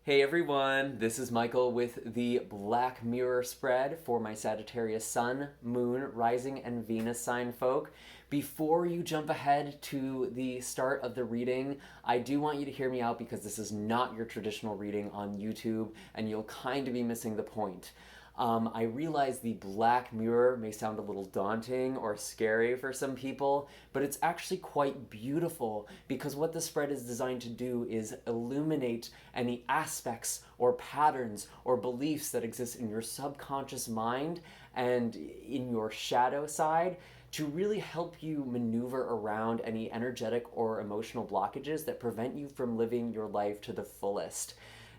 Hey everyone, this is Michael with the Black Mirror spread for my Sagittarius Sun, Moon, Rising, and Venus sign folk. Before you jump ahead to the start of the reading, I do want you to hear me out because this is not your traditional reading on YouTube and you'll kind of be missing the point. I realize the Black Mirror may sound a little daunting or scary for some people, but it's actually quite beautiful because what the spread is designed to do is illuminate any aspects or patterns or beliefs that exist in your subconscious mind and in your shadow side to really help you maneuver around any energetic or emotional blockages that prevent you from living your life to the fullest.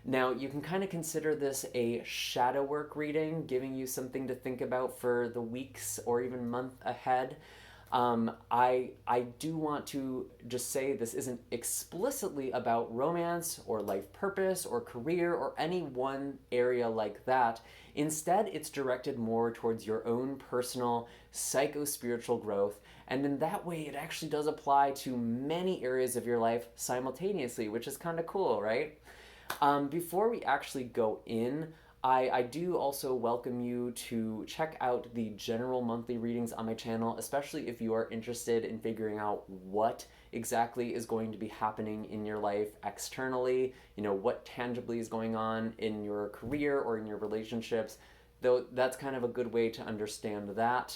Now, you can kind of consider this a shadow work reading, giving you something to think about for the weeks or even month ahead. I do want to just say this isn't explicitly about romance or life purpose or career or any one area like that. Instead, it's directed more towards your own personal psycho-spiritual growth, and in that way, it actually does apply to many areas of your life simultaneously, which is kind of cool, right? Before we actually go in, I do also welcome you to check out the general monthly readings on my channel, especially if you are interested in figuring out what exactly is going to be happening in your life externally, what tangibly is going on in your career or in your relationships, though that's kind of a good way to understand that.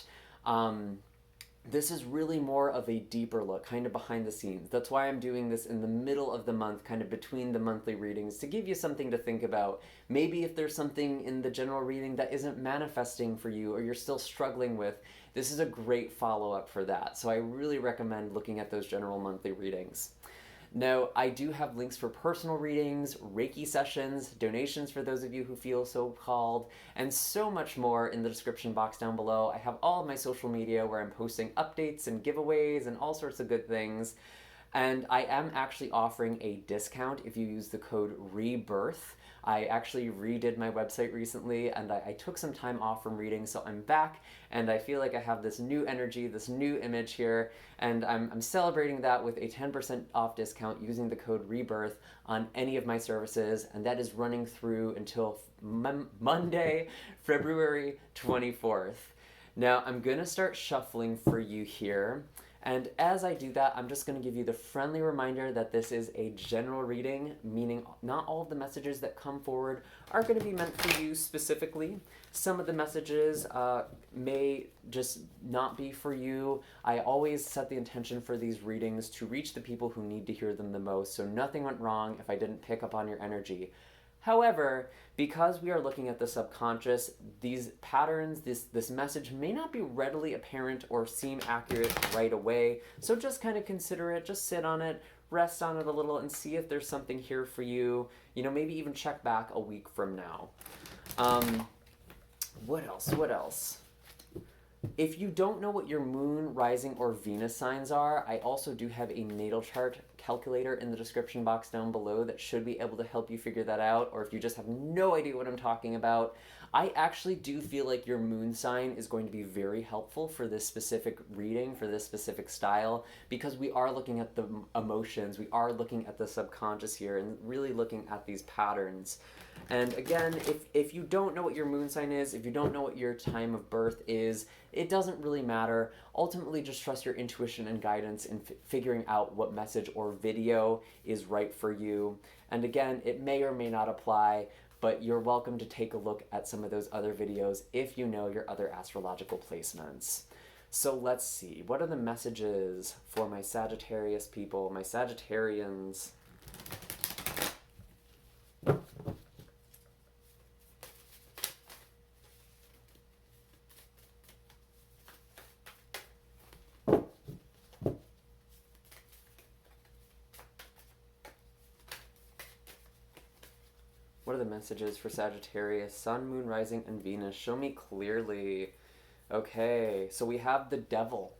This is really more of a deeper look, kind of behind the scenes. That's why I'm doing this in the middle of the month, kind of between the monthly readings, to give you something to think about. Maybe if there's something in the general reading that isn't manifesting for you or you're still struggling with, this is a great follow-up for that. So I really recommend looking at those general monthly readings. Now, I do have links for personal readings, Reiki sessions, donations for those of you who feel so called, and so much more in the description box down below. I have all of my social media where I'm posting updates and giveaways and all sorts of good things. And I am actually offering a discount if you use the code REBIRTH. I actually redid my website recently and I took some time off from reading, so I'm back and I feel like I have this new energy, this new image here, and I'm celebrating that with a 10% off discount using the code REBIRTH on any of my services, and that is running through until Monday, February 24th. Now, I'm going to start shuffling for you here. And as I do that, I'm just going to give you the friendly reminder that this is a general reading, meaning not all of the messages that come forward are going to be meant for you specifically. Some of the messages may just not be for you. I always set the intention for these readings to reach the people who need to hear them the most, so nothing went wrong if I didn't pick up on your energy. However, because we are looking at the subconscious, these patterns, this message may not be readily apparent or seem accurate right away. So just kind of consider it, just sit on it, rest on it a little, and see if there's something here for you. Maybe even check back a week from now. What else? If you don't know what your moon, rising, or Venus signs are, I also do have a natal chart calculator in the description box down below that should be able to help you figure that out, or if you just have no idea what I'm talking about, I actually do feel like your moon sign is going to be very helpful for this specific reading, for this specific style, because we are looking at the emotions, we are looking at the subconscious here, and really looking at these patterns. And again, if you don't know what your moon sign is, if you don't know what your time of birth is, it doesn't really matter. Ultimately, just trust your intuition and guidance in figuring out what message or video is right for you. And again, it may or may not apply, but you're welcome to take a look at some of those other videos if you know your other astrological placements. So let's see, what are the messages for my Sagittarius people, my Sagittarians? What are the messages for Sagittarius, Sun, Moon, Rising, and Venus? Show me clearly. Okay, so we have the Devil.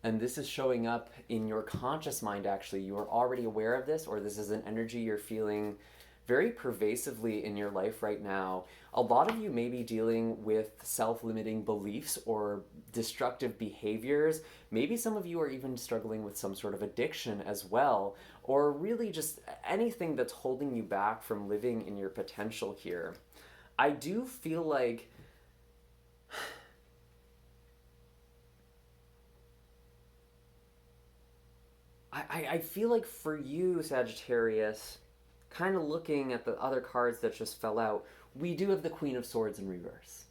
And this is showing up in your conscious mind, actually. You are already aware of this, or this is an energy you're feeling very pervasively in your life right now. A lot of you may be dealing with self-limiting beliefs or destructive behaviors. Maybe some of you are even struggling with some sort of addiction as well, or really just anything that's holding you back from living in your potential here. I do feel like I feel like for you, Sagittarius, kind of looking at the other cards that just fell out, we do have the Queen of Swords in reverse.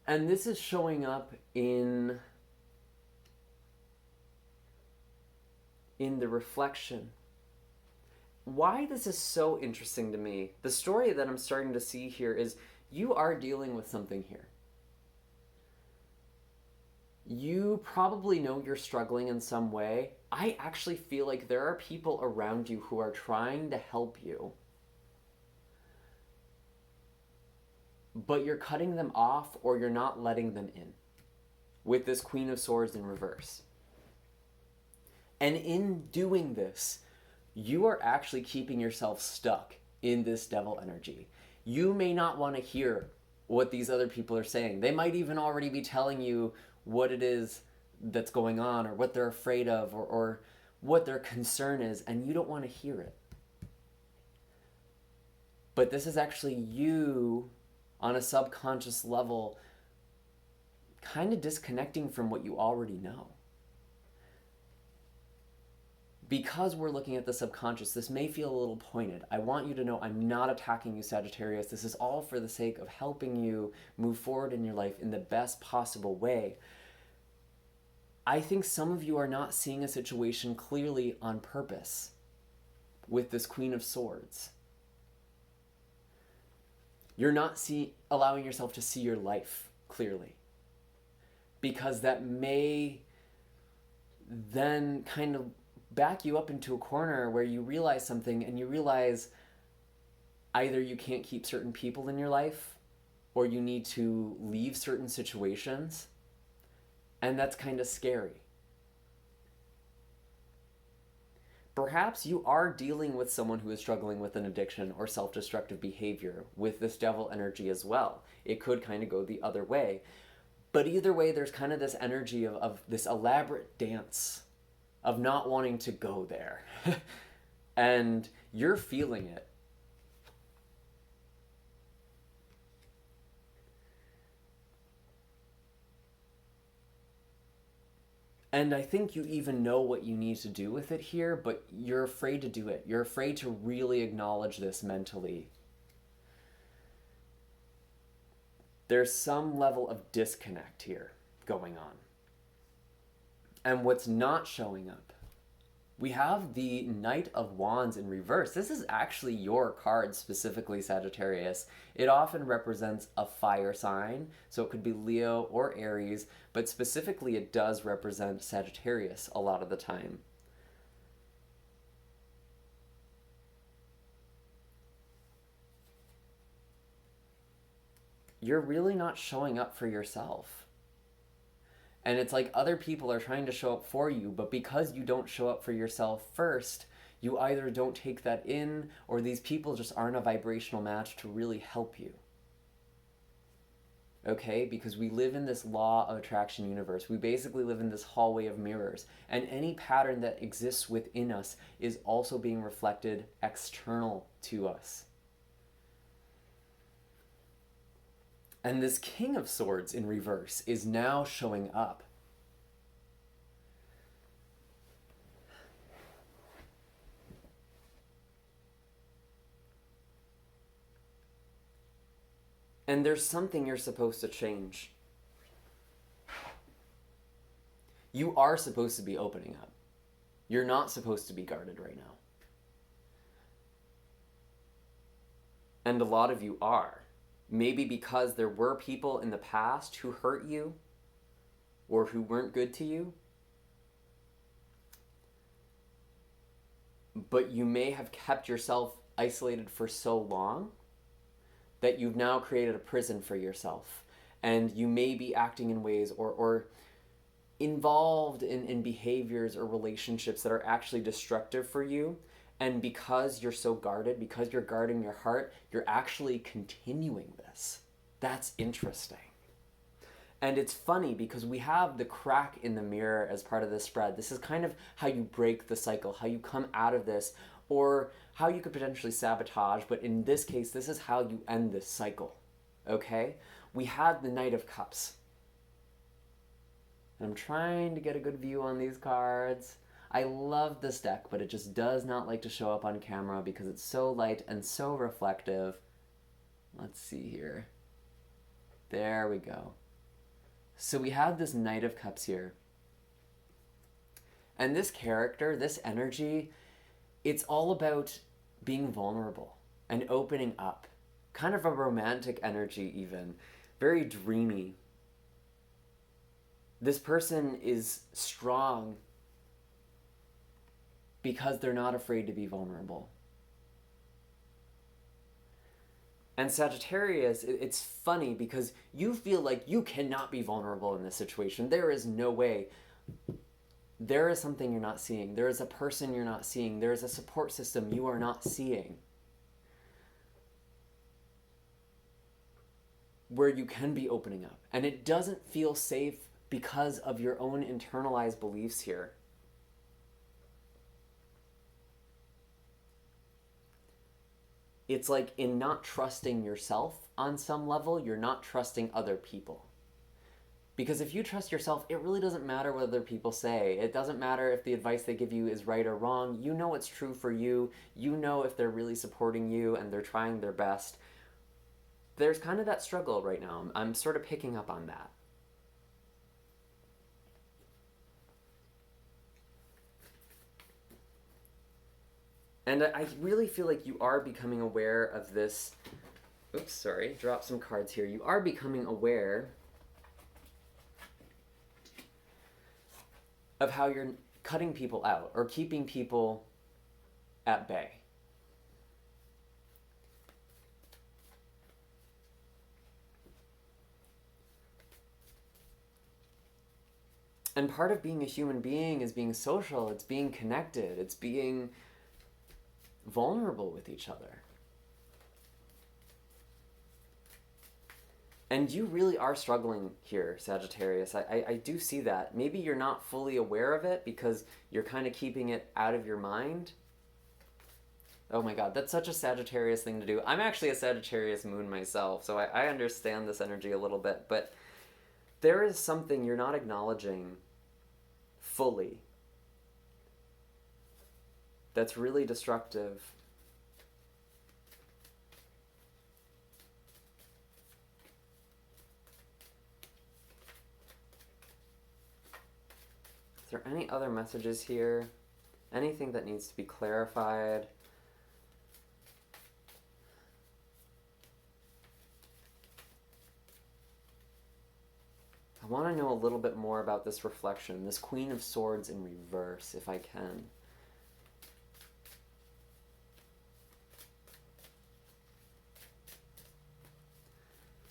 And this is showing up in the reflection. Why this is so interesting to me, the story that I'm starting to see here is you are dealing with something here. You probably know you're struggling in some way. I actually feel like there are people around you who are trying to help you, but you're cutting them off or you're not letting them in with this Queen of Swords in reverse. And in doing this, you are actually keeping yourself stuck in this devil energy. You may not want to hear what these other people are saying. They might even already be telling you what it is that's going on, or what they're afraid of, or what their concern is, and you don't want to hear it. But this is actually you on a subconscious level kind of disconnecting from what you already know. Because we're looking at the subconscious, this may feel a little pointed. I want you to know I'm not attacking you, Sagittarius. This is all for the sake of helping you move forward in your life in the best possible way. I think some of you are not seeing a situation clearly on purpose with this Queen of Swords. You're not allowing yourself to see your life clearly, because that may then kind of back you up into a corner where you realize something, and you realize either you can't keep certain people in your life or you need to leave certain situations, and that's kind of scary. Perhaps you are dealing with someone who is struggling with an addiction or self-destructive behavior with this devil energy as well. It could kind of go the other way. But either way, there's kind of this energy of this elaborate dance of not wanting to go there. And you're feeling it. And I think you even know what you need to do with it here, but you're afraid to do it. You're afraid to really acknowledge this mentally. There's some level of disconnect here going on. And what's not showing up, we have the Knight of Wands in reverse. This is actually your card specifically, Sagittarius. It often represents a fire sign, so it could be Leo or Aries, but specifically it does represent Sagittarius a lot of the time. You're really not showing up for yourself. And it's like other people are trying to show up for you, but because you don't show up for yourself first, you either don't take that in, or these people just aren't a vibrational match to really help you. Okay? Because we live in this law of attraction universe. We basically live in this hallway of mirrors. And any pattern that exists within us is also being reflected external to us. And this King of Swords in reverse is now showing up. And there's something you're supposed to change. You are supposed to be opening up. You're not supposed to be guarded right now. And a lot of you are. Maybe because there were people in the past who hurt you or who weren't good to you. But you may have kept yourself isolated for so long that you've now created a prison for yourself. And you may be acting in ways or involved in behaviors or relationships that are actually destructive for you. And because you're so guarded, because you're guarding your heart, you're actually continuing this. That's interesting. And it's funny because we have the crack in the mirror as part of this spread. This is kind of how you break the cycle, how you come out of this, or how you could potentially sabotage. But in this case, this is how you end this cycle. Okay? We have the Knight of Cups. And I'm trying to get a good view on these cards. I love this deck, but it just does not like to show up on camera because it's so light and so reflective. Let's see here. There we go. So we have this Knight of Cups here. And this character, this energy, it's all about being vulnerable and opening up. Kind of a romantic energy even. Very dreamy. This person is strong because they're not afraid to be vulnerable. And Sagittarius, it's funny because you feel like you cannot be vulnerable in this situation. There is no way. There is something you're not seeing. There is a person you're not seeing. There is a support system you are not seeing, where you can be opening up. And it doesn't feel safe because of your own internalized beliefs here. It's like in not trusting yourself on some level, you're not trusting other people. Because if you trust yourself, it really doesn't matter what other people say. It doesn't matter if the advice they give you is right or wrong. You know what's true for you. You know if they're really supporting you and they're trying their best. There's kind of that struggle right now. I'm sort of picking up on that. And I really feel like you are becoming aware of this. Oops, sorry, drop some cards here. You are becoming aware of how you're cutting people out or keeping people at bay. And part of being a human being is being social, it's being connected, it's being vulnerable with each other. And you really are struggling here, Sagittarius. I do see that. Maybe you're not fully aware of it because you're kind of keeping it out of your mind. Oh my god, that's such a Sagittarius thing to do. I'm actually a Sagittarius moon myself, so I understand this energy a little bit, but there is something you're not acknowledging fully that's really destructive. Is there any other messages here? Anything that needs to be clarified? I want to know a little bit more about this reflection, this Queen of Swords in reverse, if I can.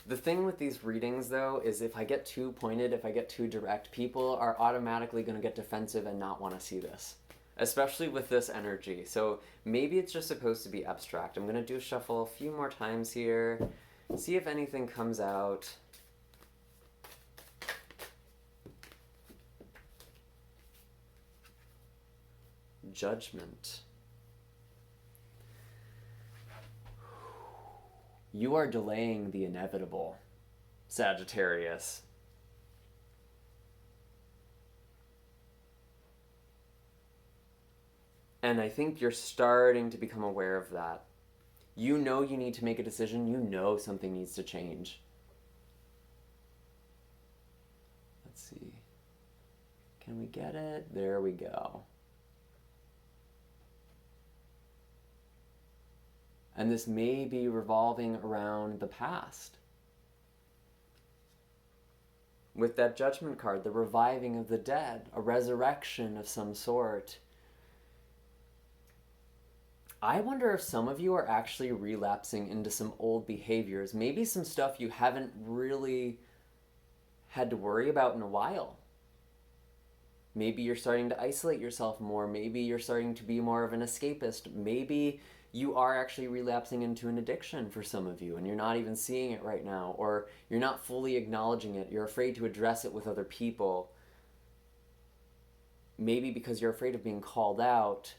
The thing with these readings, though, is if I get too pointed, if I get too direct, people are automatically going to get defensive and not want to see this, especially with this energy. So maybe it's just supposed to be abstract. I'm going to do a shuffle a few more times here, see if anything comes out. Judgment. You are delaying the inevitable, Sagittarius. And I think you're starting to become aware of that. You know you need to make a decision. You know something needs to change. Let's see. Can we get it? There we go. And this may be revolving around the past. With that Judgment card, the reviving of the dead, a resurrection of some sort. I wonder if some of you are actually relapsing into some old behaviors, maybe some stuff you haven't really had to worry about in a while. Maybe you're starting to isolate yourself more. Maybe you're starting to be more of an escapist. Maybe you are actually relapsing into an addiction for some of you and you're not even seeing it right now, or you're not fully acknowledging it. You're afraid to address it with other people. Maybe because you're afraid of being called out.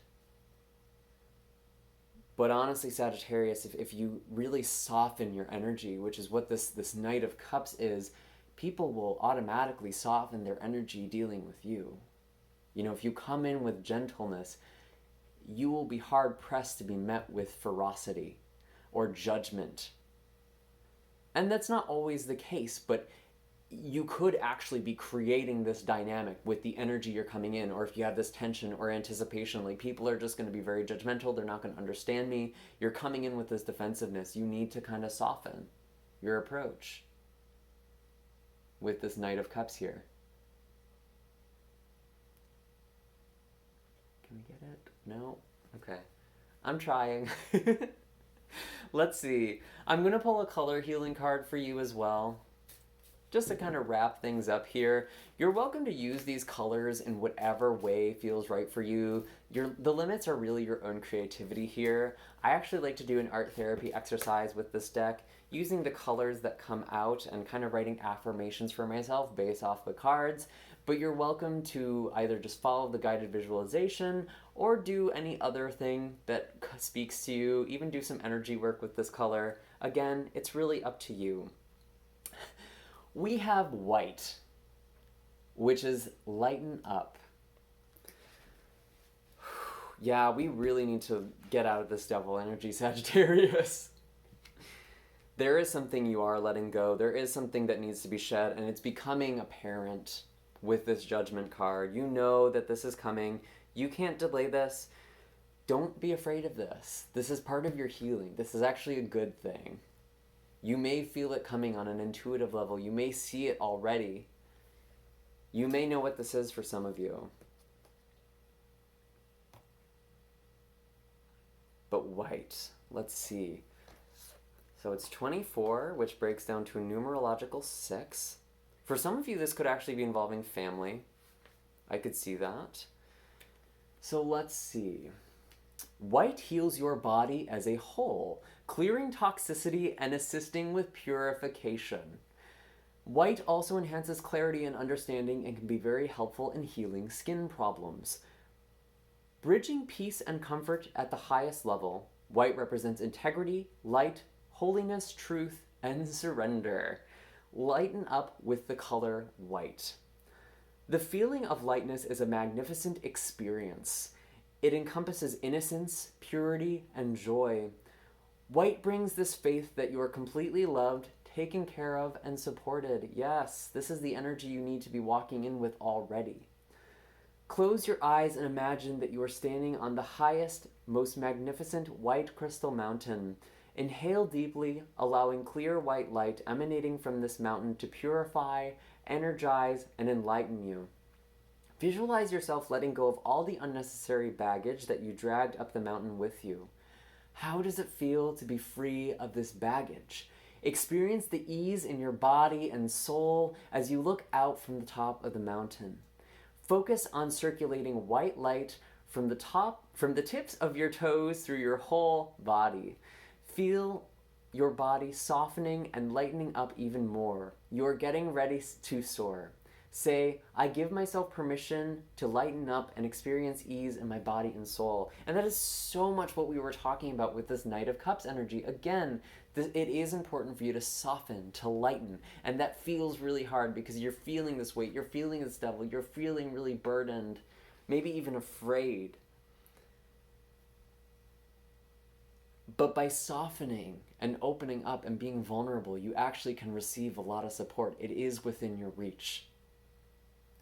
But honestly, Sagittarius, if you really soften your energy, which is what this Knight of Cups is, people will automatically soften their energy dealing with you. You know, if you come in with gentleness, you will be hard pressed to be met with ferocity or judgment. And that's not always the case, but you could actually be creating this dynamic with the energy you're coming in, or if you have this tension or anticipation, like people are just going to be very judgmental, they're not going to understand me. You're coming in with this defensiveness. You need to kind of soften your approach with this Knight of Cups here. Can we get it? No? Okay. I'm trying. Let's see. I'm going to pull a color healing card for you as well, just to kind of wrap things up here. You're welcome to use these colors in whatever way feels right for you. The limits are really your own creativity here. I actually like to do an art therapy exercise with this deck, using the colors that come out and kind of writing affirmations for myself based off the cards. But you're welcome to either just follow the guided visualization or do any other thing that speaks to you, even do some energy work with this color. Again, it's really up to you. We have white, which is lighten up. Yeah, we really need to get out of this devil energy, Sagittarius. There is something you are letting go. There is something that needs to be shed, and it's becoming apparent with this Judgment card. You know that this is coming. You can't delay this. Don't be afraid of this. This is part of your healing. This is actually a good thing. You may feel it coming on an intuitive level. You may see it already. You may know what this is for some of you. But white, let's see. So it's 24, which breaks down to a numerological 6. For some of you, this could actually be involving family. I could see that. So let's see. White heals your body as a whole, clearing toxicity and assisting with purification. White also enhances clarity and understanding and can be very helpful in healing skin problems. Bridging peace and comfort at the highest level, white represents integrity, light, holiness, truth, and surrender. Lighten up with the color white. The feeling of lightness is a magnificent experience. It encompasses innocence, purity, and joy. White brings this faith that you are completely loved, taken care of, and supported. Yes, this is the energy you need to be walking in with already. Close your eyes and imagine that you are standing on the highest, most magnificent white crystal mountain. Inhale deeply, allowing clear white light emanating from this mountain to purify, energize, and enlighten you. Visualize yourself letting go of all the unnecessary baggage that you dragged up the mountain with you. How does it feel to be free of this baggage? Experience the ease in your body and soul as you look out from the top of the mountain. Focus on circulating white light from the tips of your toes through your whole body. Feel your body softening and lightening up even more. You're getting ready to soar. Say, I give myself permission to lighten up and experience ease in my body and soul. And that is so much what we were talking about with this Knight of Cups energy. Again, it is important for you to soften, to lighten. And that feels really hard because you're feeling this weight, you're feeling this devil, you're feeling really burdened, maybe even afraid. But by softening and opening up and being vulnerable, you actually can receive a lot of support. It is within your reach.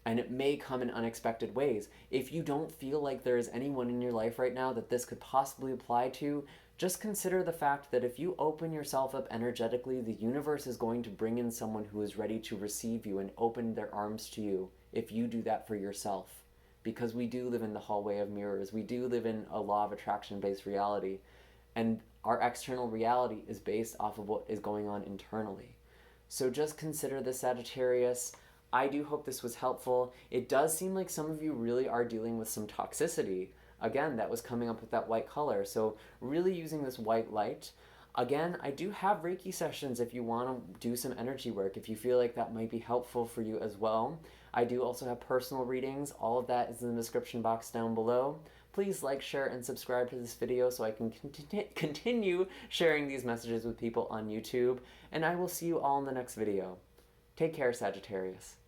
And it may come in unexpected ways. If you don't feel like there is anyone in your life right now that this could possibly apply to, just consider the fact that if you open yourself up energetically, the universe is going to bring in someone who is ready to receive you and open their arms to you if you do that for yourself. Because we do live in the hallway of mirrors. We do live in a law of attraction-based reality. And our external reality is based off of what is going on internally. So just consider this, Sagittarius. I do hope this was helpful. It does seem like some of you really are dealing with some toxicity. Again, that was coming up with that white color. So really using this white light. Again, I do have Reiki sessions if you want to do some energy work, if you feel like that might be helpful for you as well. I do also have personal readings. All of that is in the description box down below. Please like, share, and subscribe to this video so I can continue sharing these messages with people on YouTube. And I will see you all in the next video. Take care, Sagittarius.